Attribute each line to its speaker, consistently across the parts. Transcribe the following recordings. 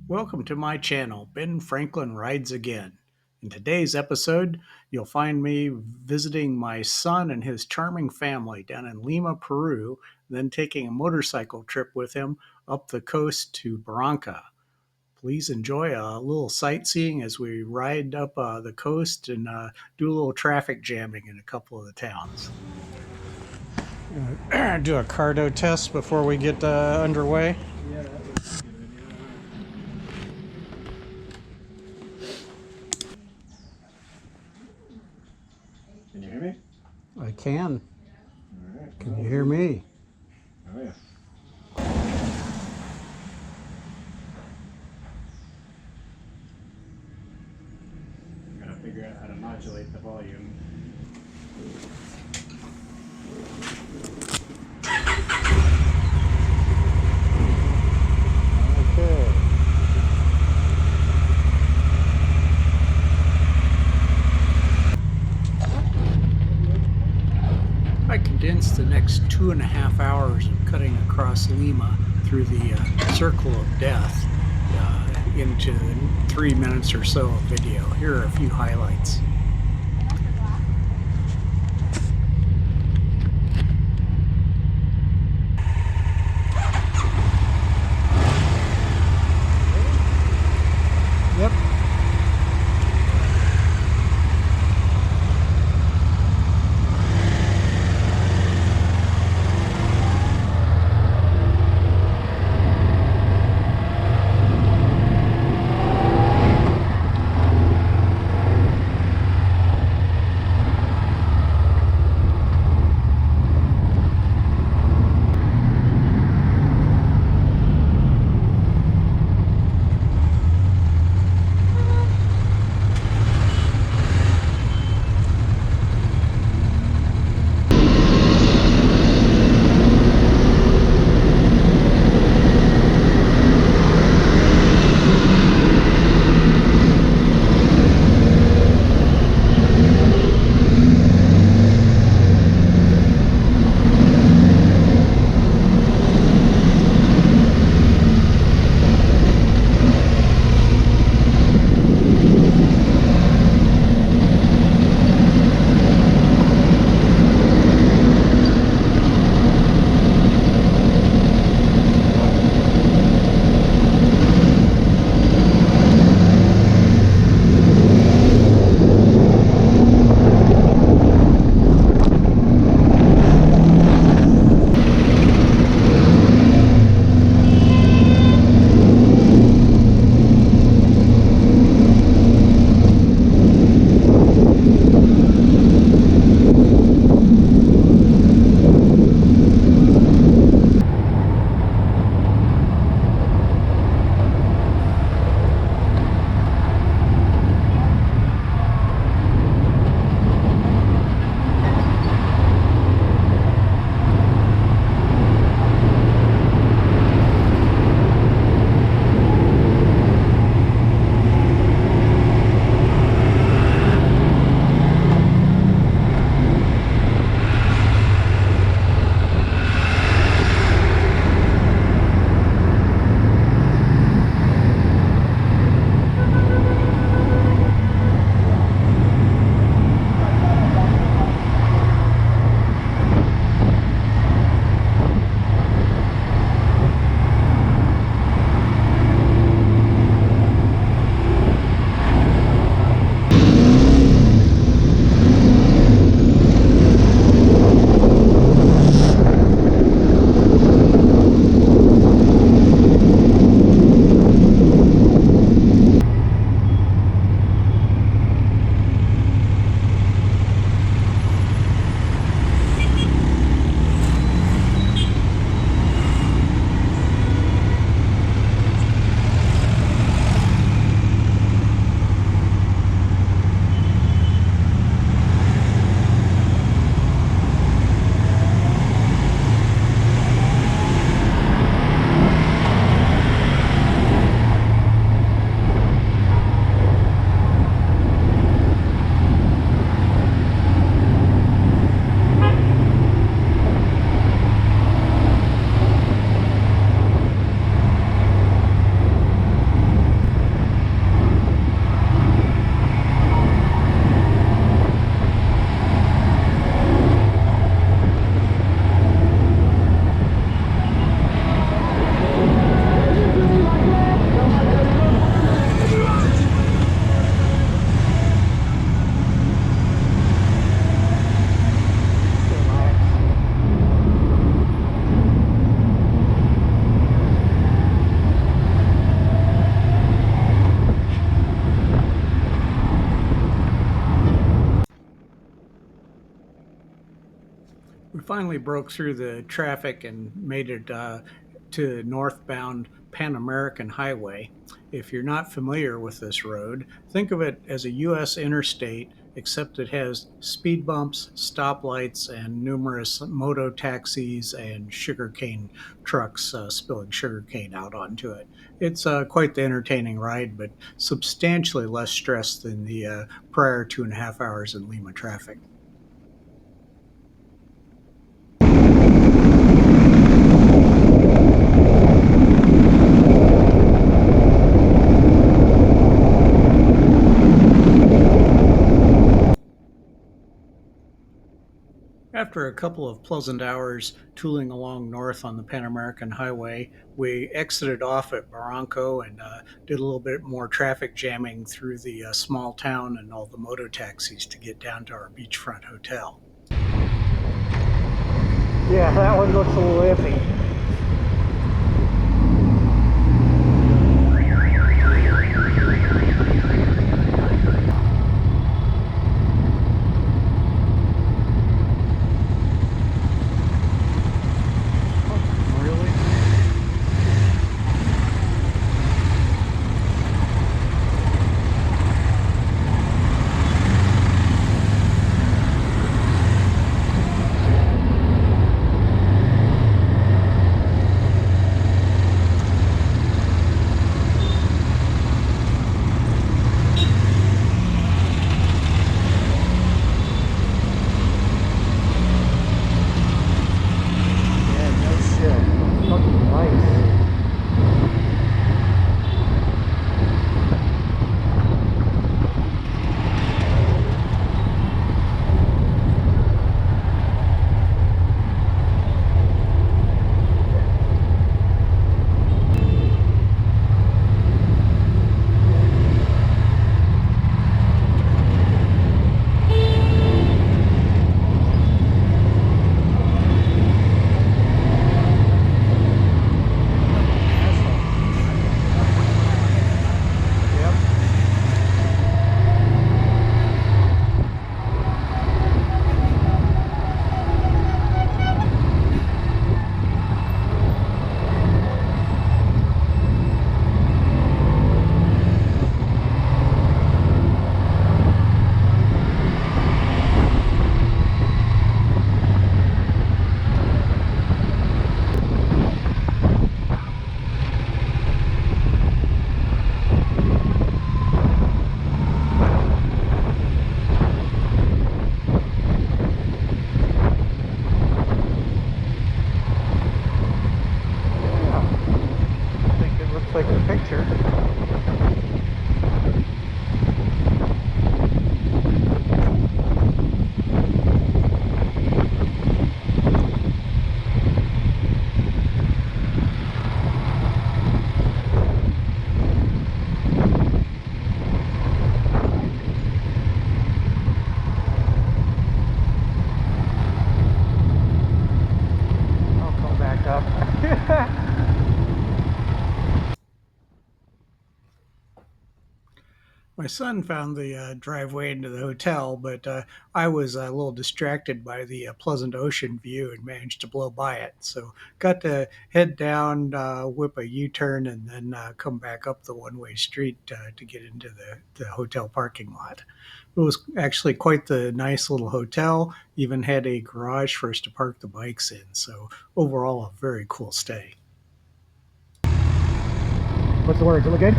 Speaker 1: Welcome to my channel, Ben Franklin Rides Again. In today's episode, you'll find me visiting my son and his charming family down in Lima, Peru, then taking a motorcycle trip with him up the coast to Barranca. Please enjoy a little sightseeing as we ride up the coast and do a little traffic jamming in a couple of the towns. Do a cardo test before we get underway.
Speaker 2: Can you hear me?
Speaker 1: I can.
Speaker 2: All right.
Speaker 1: Can you hear me?
Speaker 2: Oh, yeah. I'm going to figure out how to modulate the volume.
Speaker 1: Okay. I condensed the next 2.5 hours of cutting across Lima through the circle of death into 3 minutes or so of video. Here are a few highlights. Yep. finally broke through the traffic and made it to northbound Pan American Highway. If you're not familiar with this road, think of it as a U.S. interstate, except it has speed bumps, stoplights, and numerous moto taxis and sugarcane trucks spilling sugarcane out onto it. It's quite the entertaining ride, but substantially less stress than the prior 2.5 hours in Lima traffic. After a couple of pleasant hours tooling along north on the Pan American Highway, we exited off at Barranco and did a little bit more traffic jamming through the small town and all the moto taxis to get down to our beachfront hotel.
Speaker 3: Yeah, that one looks a little iffy. Like a picture. I'll come back up.
Speaker 1: My son found the driveway into the hotel, but I was a little distracted by the pleasant ocean view and managed to blow by it. So got to head down, whip a U-turn, and then come back up the one-way street to get into the hotel parking lot. It was actually quite the nice little hotel. Even had a garage for us to park the bikes in. So overall, a very cool stay.
Speaker 3: What's the word? Does it look good?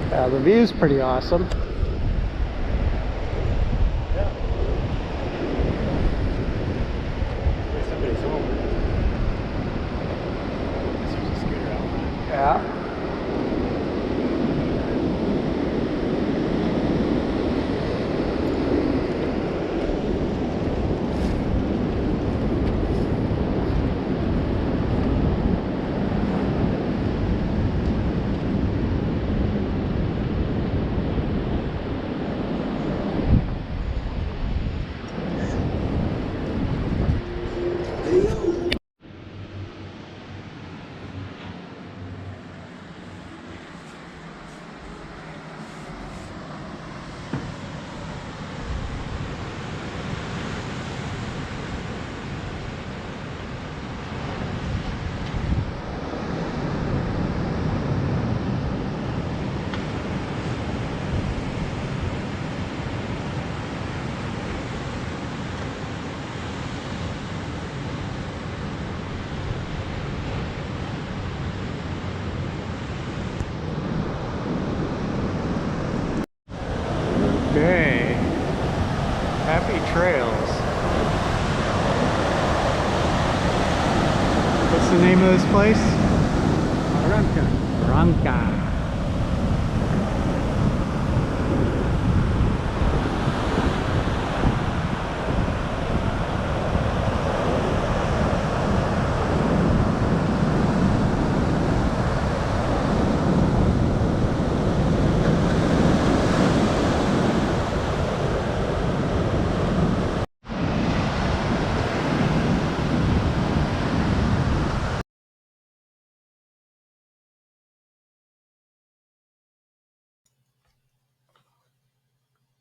Speaker 3: The view's pretty awesome.
Speaker 2: Yeah. Wait, somebody's home. There's a scooter out front.
Speaker 3: Yeah. Okay. Happy trails. What's the name of this place? Barranca.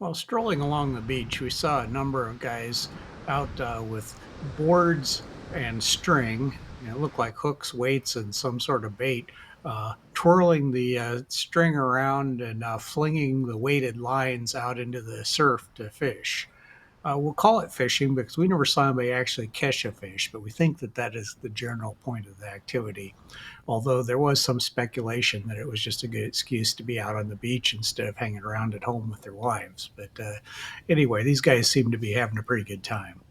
Speaker 1: While strolling along the beach, we saw a number of guys out with boards and string. It looked like hooks, weights, and some sort of bait, twirling the string around and flinging the weighted lines out into the surf to fish. We'll call it fishing because we never saw anybody actually catch a fish, but we think that that is the general point of the activity. Although there was some speculation that it was just a good excuse to be out on the beach instead of hanging around at home with their wives. But anyway, these guys seem to be having a pretty good time.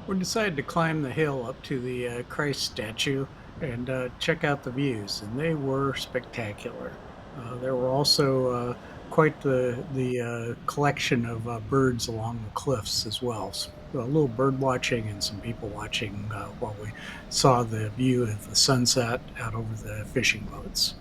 Speaker 1: We decided to climb the hill up to the Christ statue and check out the views, and they were spectacular. There were also quite the collection of birds along the cliffs as well. So a little bird watching and some people watching while we saw the view of the sunset out over the fishing boats.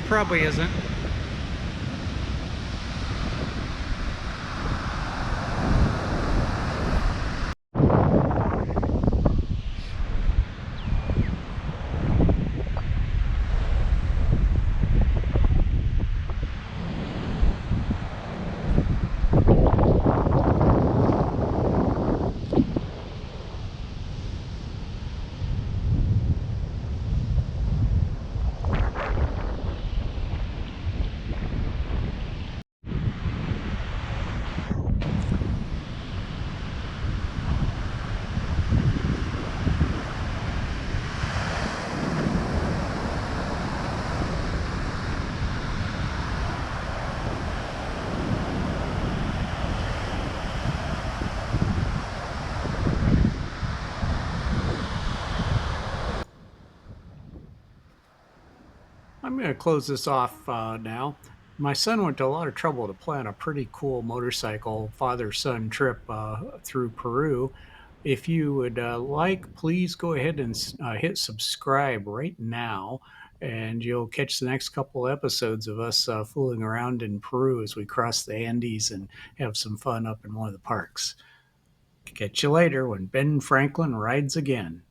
Speaker 3: It probably isn't.
Speaker 1: I'm going to close this off now. My son went to a lot of trouble to plan a pretty cool motorcycle father son trip through Peru. If you would please go ahead and hit subscribe right now, and you'll catch the next couple episodes of us fooling around in Peru as we cross the Andes and have some fun up in one of the parks. Catch you later when Ben Franklin rides again.